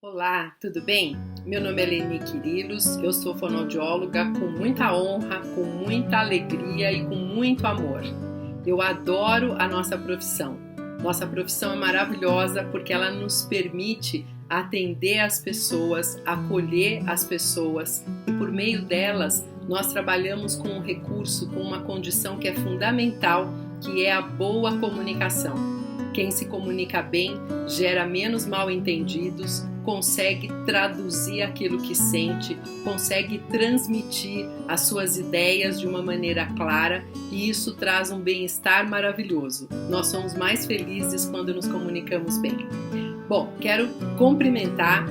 Olá, tudo bem? Meu nome é Leni Quirilos, eu sou fonoaudióloga com muita honra, com muita alegria e com muito amor. Eu adoro a nossa profissão. Nossa profissão é maravilhosa porque ela nos permite atender as pessoas, acolher as pessoas e por meio delas nós trabalhamos com um recurso, com uma condição que é fundamental, que é a boa comunicação. Quem se comunica bem gera menos mal-entendidos, consegue traduzir aquilo que sente, consegue transmitir as suas ideias de uma maneira clara e isso traz um bem-estar maravilhoso. Nós somos mais felizes quando nos comunicamos bem. Bom, quero cumprimentar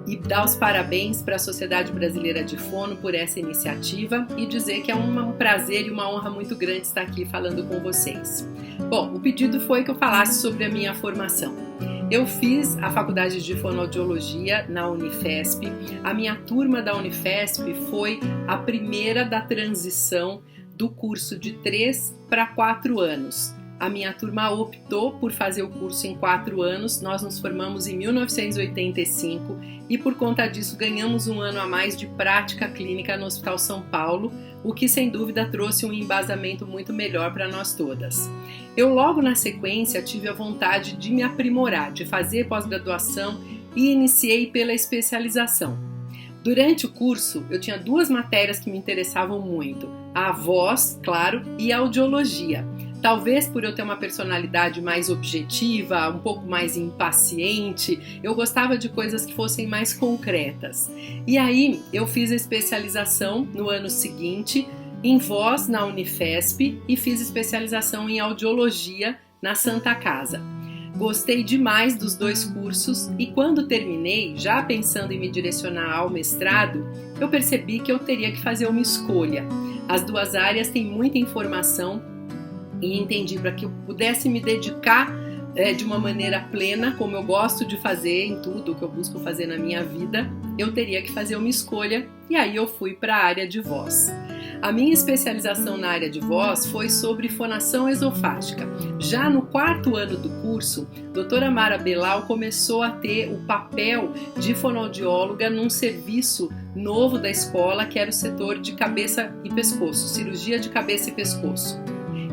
e dar os parabéns para a Sociedade Brasileira de Fono por essa iniciativa e dizer que é um prazer e uma honra muito grande estar aqui falando com vocês. Bom, o pedido foi que eu falasse sobre a minha formação. Eu fiz a faculdade de fonoaudiologia na Unifesp. A minha turma da Unifesp foi a primeira da transição do curso de 3 para 4 anos. A minha turma optou por fazer o curso em 4 anos, nós nos formamos em 1985 e por conta disso ganhamos um ano a mais de prática clínica no Hospital São Paulo, o que sem dúvida trouxe um embasamento muito melhor para nós todas. Eu logo na sequência tive a vontade de me aprimorar, de fazer pós-graduação e iniciei pela especialização. Durante o curso eu tinha 2 matérias que me interessavam muito, a voz, claro, e a audiologia. Talvez por eu ter uma personalidade mais objetiva, um pouco mais impaciente, eu gostava de coisas que fossem mais concretas. E aí eu fiz a especialização no ano seguinte em voz na Unifesp e fiz especialização em audiologia na Santa Casa. Gostei demais dos 2 cursos e quando terminei, já pensando em me direcionar ao mestrado, eu percebi que eu teria que fazer uma escolha. As 2 áreas têm muita informação e entendi para que eu pudesse me dedicar de uma maneira plena, como eu gosto de fazer em tudo que eu busco fazer na minha vida, eu teria que fazer uma escolha e aí eu fui para a área de voz. A minha especialização na área de voz foi sobre fonação esofágica. Já no 4º ano do curso, a doutora Mara Belal começou a ter o papel de fonoaudióloga num serviço novo da escola, que era o setor de cabeça e pescoço, cirurgia de cabeça e pescoço.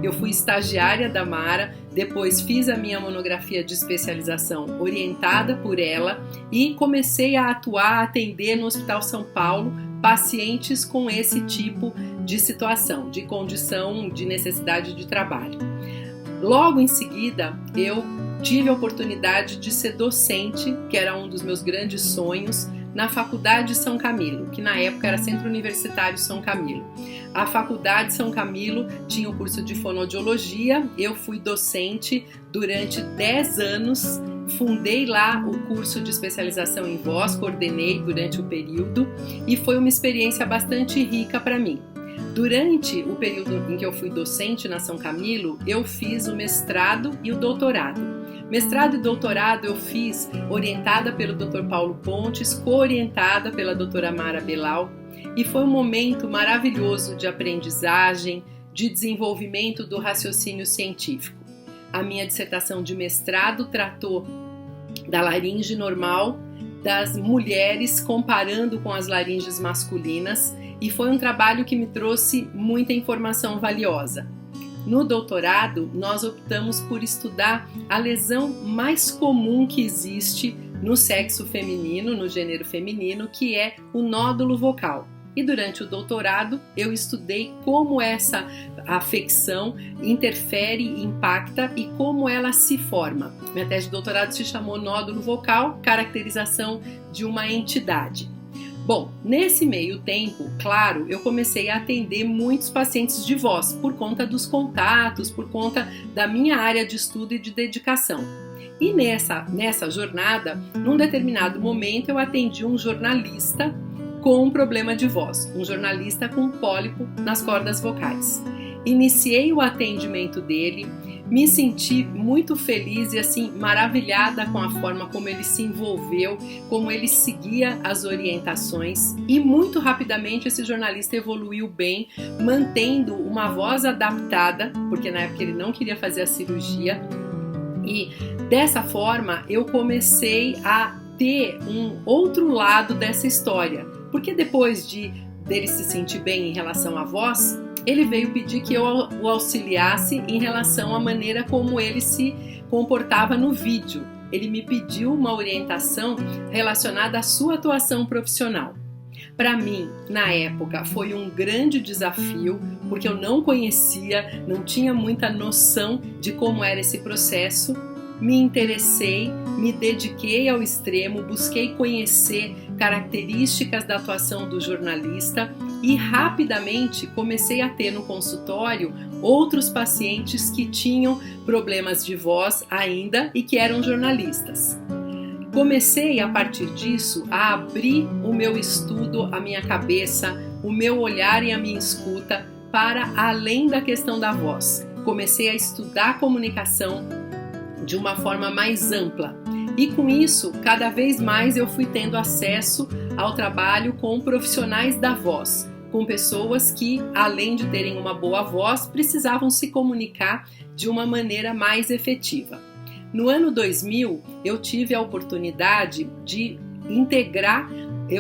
Eu fui estagiária da Mara, depois fiz a minha monografia de especialização orientada por ela e comecei a atuar, a atender no Hospital São Paulo pacientes com esse tipo de situação, de condição de necessidade de trabalho. Logo em seguida, eu tive a oportunidade de ser docente, que era um dos meus grandes sonhos, na Faculdade São Camilo, que na época era Centro Universitário São Camilo. A Faculdade São Camilo tinha o curso de fonoaudiologia, eu fui docente durante 10 anos, fundei lá o curso de especialização em voz, coordenei durante o período e foi uma experiência bastante rica para mim. Durante o período em que eu fui docente na São Camilo, eu fiz o mestrado e o doutorado. Mestrado e doutorado eu fiz orientada pelo Dr. Paulo Pontes, co-orientada pela doutora Mara Belal, e foi um momento maravilhoso de aprendizagem, de desenvolvimento do raciocínio científico. A minha dissertação de mestrado tratou da laringe normal das mulheres comparando com as laringes masculinas e foi um trabalho que me trouxe muita informação valiosa. No doutorado, nós optamos por estudar a lesão mais comum que existe no sexo feminino, no gênero feminino, que é o nódulo vocal. E durante o doutorado, eu estudei como essa afecção interfere, impacta e como ela se forma. Minha tese de doutorado se chamou Nódulo Vocal, caracterização de uma entidade. Bom, nesse meio tempo, claro, eu comecei a atender muitos pacientes de voz, por conta dos contatos, por conta da minha área de estudo e de dedicação. E nessa jornada, num determinado momento, eu atendi um jornalista com um problema de voz, um jornalista com pólipo nas cordas vocais. Iniciei o atendimento dele, me senti muito feliz e assim maravilhada com a forma como ele se envolveu, como ele seguia as orientações e muito rapidamente esse jornalista evoluiu bem, mantendo uma voz adaptada, porque na época ele não queria fazer a cirurgia e dessa forma eu comecei a ter um outro lado dessa história, porque depois dele se sentir bem em relação à voz, ele veio pedir que eu o auxiliasse em relação à maneira como ele se comportava no vídeo. Ele me pediu uma orientação relacionada à sua atuação profissional. Para mim, na época, foi um grande desafio, porque eu não conhecia, não tinha muita noção de como era esse processo. Me interessei, me dediquei ao extremo, busquei conhecer características da atuação do jornalista e rapidamente comecei a ter no consultório outros pacientes que tinham problemas de voz ainda e que eram jornalistas. Comecei a partir disso a abrir o meu estudo, a minha cabeça, o meu olhar e a minha escuta para além da questão da voz. Comecei a estudar comunicação de uma forma mais ampla. E com isso, cada vez mais eu fui tendo acesso ao trabalho com profissionais da voz, com pessoas que, além de terem uma boa voz, precisavam se comunicar de uma maneira mais efetiva. No ano 2000, eu tive a oportunidade de integrar,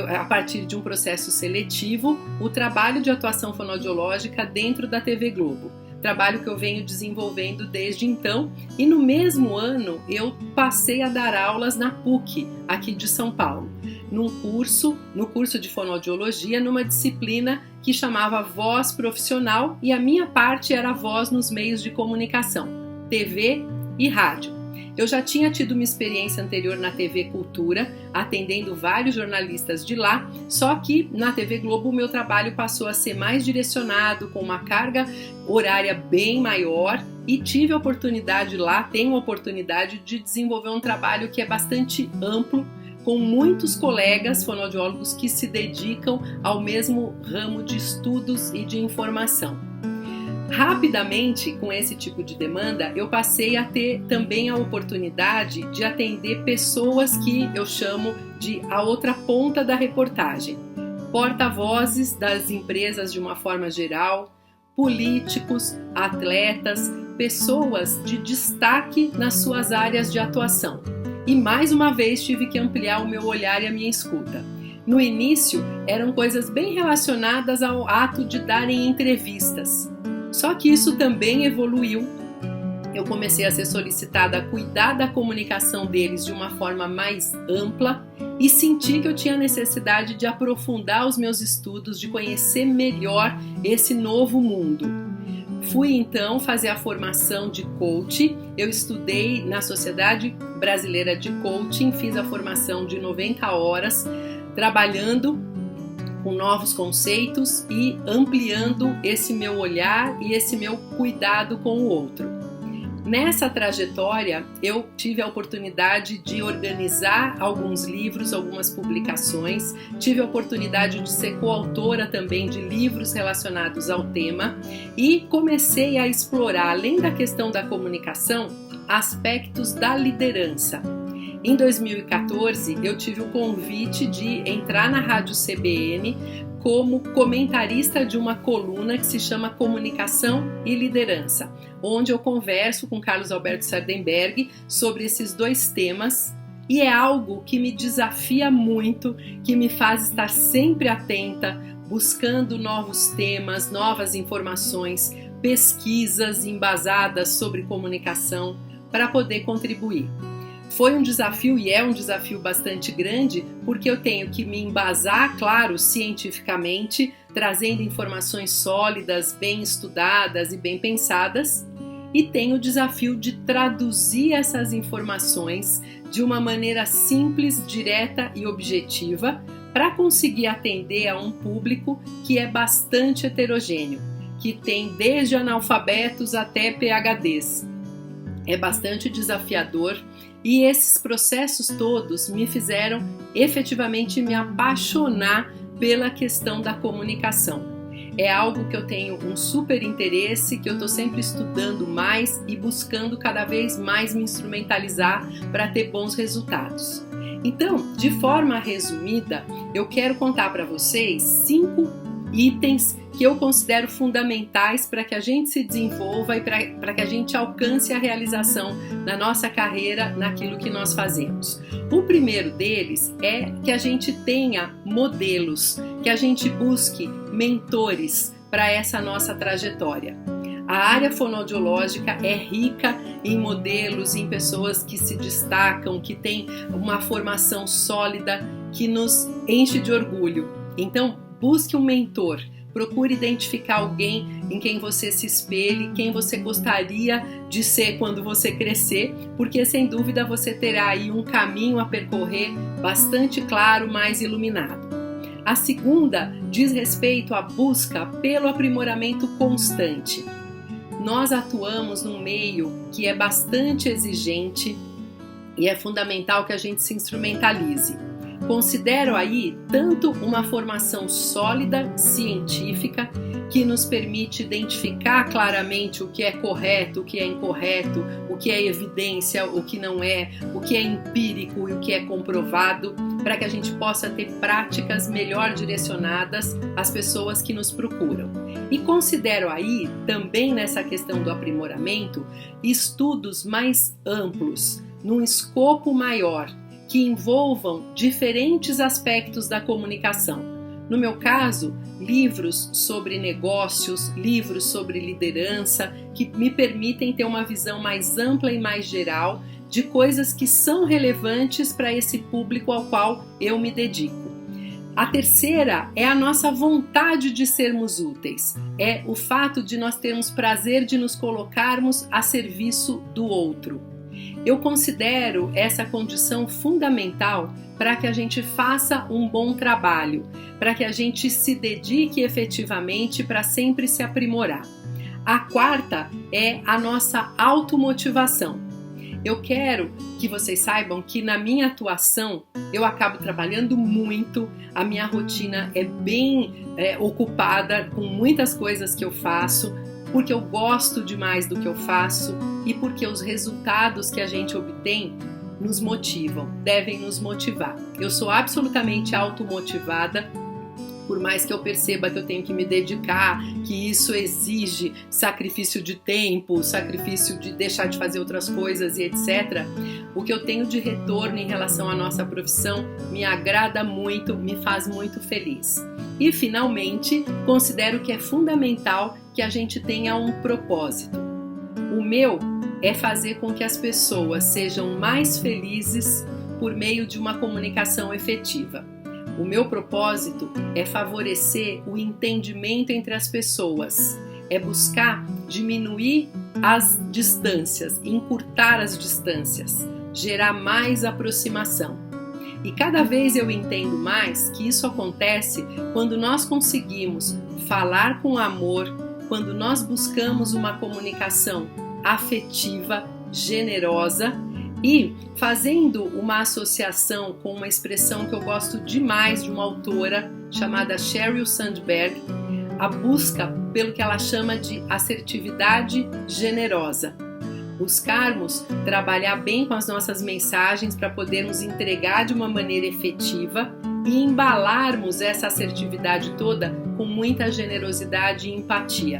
a partir de um processo seletivo, o trabalho de atuação fonoaudiológica dentro da TV Globo. Trabalho que eu venho desenvolvendo desde então, e no mesmo ano eu passei a dar aulas na PUC, aqui de São Paulo, no curso de fonoaudiologia, numa disciplina que chamava Voz Profissional, e a minha parte era voz nos meios de comunicação, TV e rádio. Eu já tinha tido uma experiência anterior na TV Cultura, atendendo vários jornalistas de lá, só que na TV Globo o meu trabalho passou a ser mais direcionado, com uma carga horária bem maior, e tive a oportunidade lá, tenho a oportunidade de desenvolver um trabalho que é bastante amplo, com muitos colegas fonoaudiólogos que se dedicam ao mesmo ramo de estudos e de informação. Rapidamente, com esse tipo de demanda, eu passei a ter também a oportunidade de atender pessoas que eu chamo de a outra ponta da reportagem. Porta-vozes das empresas de uma forma geral, políticos, atletas, pessoas de destaque nas suas áreas de atuação. E mais uma vez tive que ampliar o meu olhar e a minha escuta. No início, eram coisas bem relacionadas ao ato de darem entrevistas. Só que isso também evoluiu. Eu comecei a ser solicitada a cuidar da comunicação deles de uma forma mais ampla e senti que eu tinha necessidade de aprofundar os meus estudos, de conhecer melhor esse novo mundo. Fui então fazer a formação de coach. Eu estudei na Sociedade Brasileira de Coaching, fiz a formação de 90 horas, trabalhando com novos conceitos e ampliando esse meu olhar e esse meu cuidado com o outro. Nessa trajetória, eu tive a oportunidade de organizar alguns livros, algumas publicações, tive a oportunidade de ser coautora também de livros relacionados ao tema e comecei a explorar, além da questão da comunicação, aspectos da liderança. Em 2014, eu tive o convite de entrar na Rádio CBN como comentarista de uma coluna que se chama Comunicação e Liderança, onde eu converso com Carlos Alberto Sardenberg sobre esses dois temas, e é algo que me desafia muito, que me faz estar sempre atenta, buscando novos temas, novas informações, pesquisas embasadas sobre comunicação para poder contribuir. Foi um desafio e é um desafio bastante grande, porque eu tenho que me embasar, claro, cientificamente, trazendo informações sólidas, bem estudadas e bem pensadas, e tenho o desafio de traduzir essas informações de uma maneira simples, direta e objetiva, para conseguir atender a um público que é bastante heterogêneo, que tem desde analfabetos até PhDs. É bastante desafiador. E esses processos todos me fizeram efetivamente me apaixonar pela questão da comunicação. É algo que eu tenho um super interesse, que eu estou sempre estudando mais e buscando cada vez mais me instrumentalizar para ter bons resultados. Então, de forma resumida, eu quero contar para vocês 5 itens que eu considero fundamentais para que a gente se desenvolva e para que a gente alcance a realização da nossa carreira naquilo que nós fazemos. O primeiro deles é que a gente tenha modelos, que a gente busque mentores para essa nossa trajetória. A área fonoaudiológica é rica em modelos, em pessoas que se destacam, que têm uma formação sólida, que nos enche de orgulho. Então, busque um mentor, procure identificar alguém em quem você se espelhe, quem você gostaria de ser quando você crescer, porque sem dúvida você terá aí um caminho a percorrer bastante claro, mais iluminado. A segunda diz respeito à busca pelo aprimoramento constante. Nós atuamos num meio que é bastante exigente e é fundamental que a gente se instrumentalize. Considero aí tanto uma formação sólida, científica, que nos permite identificar claramente o que é correto, o que é incorreto, o que é evidência, o que não é, o que é empírico e o que é comprovado, para que a gente possa ter práticas melhor direcionadas às pessoas que nos procuram. E considero aí, também nessa questão do aprimoramento, estudos mais amplos, num escopo maior, que envolvam diferentes aspectos da comunicação. No meu caso, livros sobre negócios, livros sobre liderança, que me permitem ter uma visão mais ampla e mais geral de coisas que são relevantes para esse público ao qual eu me dedico. A terceira é a nossa vontade de sermos úteis, é o fato de nós termos prazer de nos colocarmos a serviço do outro. Eu considero essa condição fundamental para que a gente faça um bom trabalho, para que a gente se dedique efetivamente para sempre se aprimorar. A quarta é a nossa automotivação. Eu quero que vocês saibam que na minha atuação eu acabo trabalhando muito, a minha rotina é bem ocupada com muitas coisas que eu faço, porque eu gosto demais do que eu faço e porque os resultados que a gente obtém nos motivam, devem nos motivar. Eu sou absolutamente automotivada, por mais que eu perceba que eu tenho que me dedicar, que isso exige sacrifício de tempo, sacrifício de deixar de fazer outras coisas e etc. O que eu tenho de retorno em relação à nossa profissão me agrada muito, me faz muito feliz. E, finalmente, considero que é fundamental que a gente tenha um propósito. O meu é fazer com que as pessoas sejam mais felizes por meio de uma comunicação efetiva. O meu propósito é favorecer o entendimento entre as pessoas, é buscar diminuir as distâncias, encurtar as distâncias, gerar mais aproximação. E cada vez eu entendo mais que isso acontece quando nós conseguimos falar com amor, quando nós buscamos uma comunicação afetiva, generosa e fazendo uma associação com uma expressão que eu gosto demais de uma autora chamada Sheryl Sandberg, a busca pelo que ela chama de assertividade generosa. Buscarmos trabalhar bem com as nossas mensagens para podermos entregar de uma maneira efetiva e embalarmos essa assertividade toda com muita generosidade e empatia.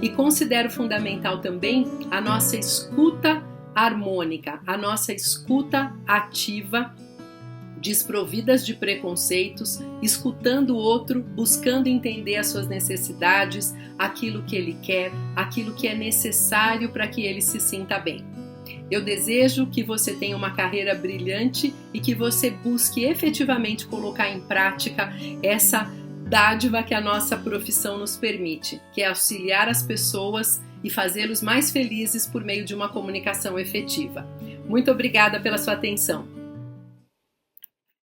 E considero fundamental também a nossa escuta harmônica, a nossa escuta ativa, desprovidas de preconceitos, escutando o outro, buscando entender as suas necessidades, aquilo que ele quer, aquilo que é necessário para que ele se sinta bem. Eu desejo que você tenha uma carreira brilhante e que você busque efetivamente colocar em prática essa dádiva que a nossa profissão nos permite, que é auxiliar as pessoas e fazê-los mais felizes por meio de uma comunicação efetiva. Muito obrigada pela sua atenção.